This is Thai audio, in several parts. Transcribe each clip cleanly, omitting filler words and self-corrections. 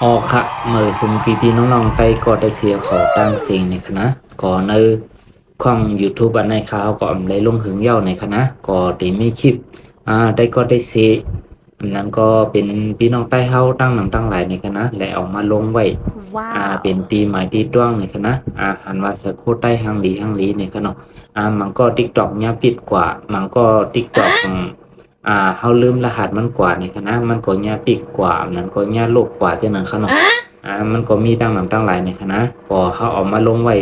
ออค่ะเมื่อสุมปีน้องๆไปก็ได้เสียเขาตั้งเสียงในคณะก็ในช่อง YouTube อันในข่าวก็อำได้ลงถึงเย้าในคณะก็ได้มีคลิปได้ก็ได้เสียอันนั้นก็เป็นพี่น้องใต้เฮาตั้งนำตั้งหลายในคณะและเอามาลงไว้ว้าว เป็นตีหมายตีต้วงในคณะหันว่าสะโคใต้หังหลีในคณะมันก็ TikTok เนี่ยปิดกว่ามันก็ TikTok เฮาลืมรหัสมันกว่านี่คะนะมันก็ยาปิกกว่านั้นก็ยาโลกกว่าจังนั้นคะเนาะมันก็มีตั้งนำตั้งหลายนี่คะนะพอเฮาเอามาลงไว้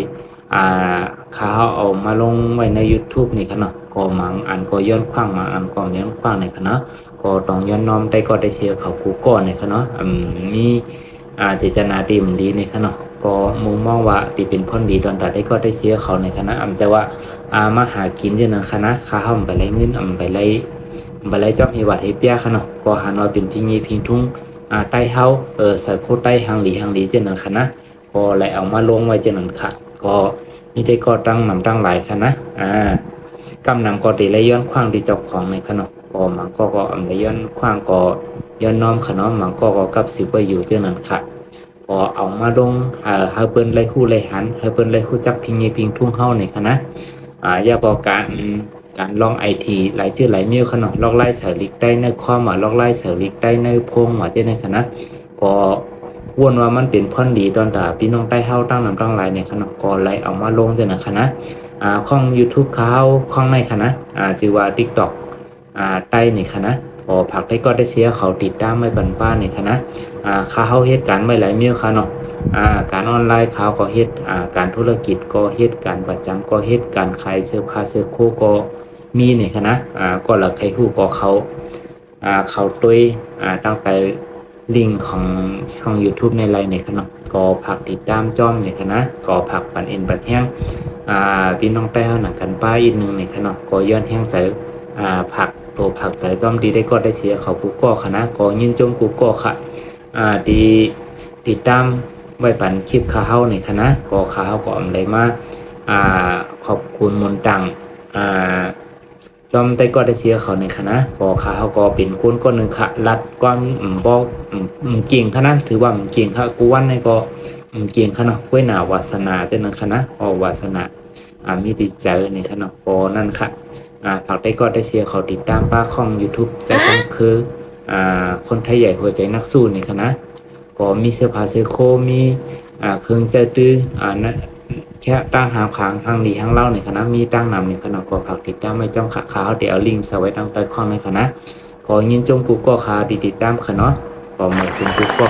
อ่าเขาเอามาลงไว้ใน YouTube นี่คะเนาะก็มังอันก็ย้อนขว้างมังอันก็ย้อนขว้างนี่คะเนาะก็ต้องย้อนน้อมได้ก็ได้เสียเขากูก่อนนี่คะเนาะมีเจตนาดีมันดีนี่คะเนาะก็มุมมองว่าที่เป็นพ้นดีดอนตาได้ก็ได้เสียเขาในคณะจะว่ามาหากินจังนั้นคะนะข้าเฮาไปไล่เงินไปไล่ บาลัยจอมเฮวัดเฮเปียค่ะเนาะก็หันว่าเป็นพิงีพิงทุ่งใต้เฮาสักโคใต้หังหลีเจานั้นค่ะนะก็เลยเอามาลงไว้เจานั้นค่ะก็มีได้ก็ตั้งนำตั้งหลายค่ะนะกำนำก็ได้เลยย้อนขว้างที่เจ้าของในค่ะเนาะก็มันก็อำได้ย้อนขว้างก็ย้อนน้อมค่ะเนาะมันก็กับสิบไว้อยู่เจานั้นค่ะก็เอามาลงเฮาเปิ้นเลยฮู้เลยหันเฮาเปิ้นเลยฮู้จักพิงีพิงทุ่งเฮาในค่ะนะอยากก็การลองไอทีหลายชื่อหลายนิ้วขนาดลอกไล่เสาลิกได้ในความหมาลอกไล่เสาลิกได้ในพงหมาเจ้ในคณะก็วนว่ามันเป็นพ่นดีตอนตาพี่น้องใต้เฮาตั้งนำตั้งหลายในคณะก็ไล่เอามาลงเจ้านะคณะข้อง YouTube เขาข้องในคณะชื่อว่า TikTok ใต้ในคณะพอผักได้ก็ได้เสียเขาติดตามไม่บันป้าในคณะข้าเฮาเหตุการณ์ไม่หลายมิ้วค่ะเนาะการออนไลน์เขาก็เฮ็ดการธุรกิจก็เฮ็ดการประจำก็เฮ็ดการขายเสื้อผ้าเสื้อคู่ก็มีนี่ค่ะนะก็ละใครฮู้ก็เขาตุ้ยตั้งแต่ลิงก์ของช่อง YouTube ในไลน์นี่ค่ะเนาะก็ผักติดตามจ้อมนี่ค่ะนะก็ผักปันเอ็นปันแห้งพี่น้องใต้เฮาหนังกันป้าอีกนึงนี่ค่ะเนาะก็ย้อนแห้งใจผักตัวผักใจจ้อมดีได้ก็ได้เสียเขากูก็ค่ะนะก็ยินจมกูก็ค่ะดีติดตามไว้ปันคลิปข่าวในคณะก็ข่าวก็อำได้มาขอบคุณมนตังจอมได้ก็ได้เสียเขาในคณะก็ข่าวก็เป็นคนคนหนึ่งค่ะรัดก้อนบอกเก่งขนาดถือว่าเก่งค่ะกูวันนี่ก็เก่งขนาดกล้วยหนาวาสนาเต้นนั่นคณะก็วาสนามีติดใจในคณะก็นั่นค่ะผักได้ก็ได้เสียเขาติดตามป้าของ YouTube ใจต้องคือคนไทยใหญ่หัวใจนักสู้ในคณะก็มีเสื้อผ้าเสื้อโคมีเครื่องใจตื้อนะแค่ตั้งหางขางทางดีทางเล่าในคณะมีตั้งนำในคณะก็ผักติดตามไม่จ้องขาขาวเดี๋ยวเอาลิงก์ใส่ไว้ตั้งใต้ข้องในคณะก็ยินจงกูก็ขาติดตามคณะก็มาถึงกูก็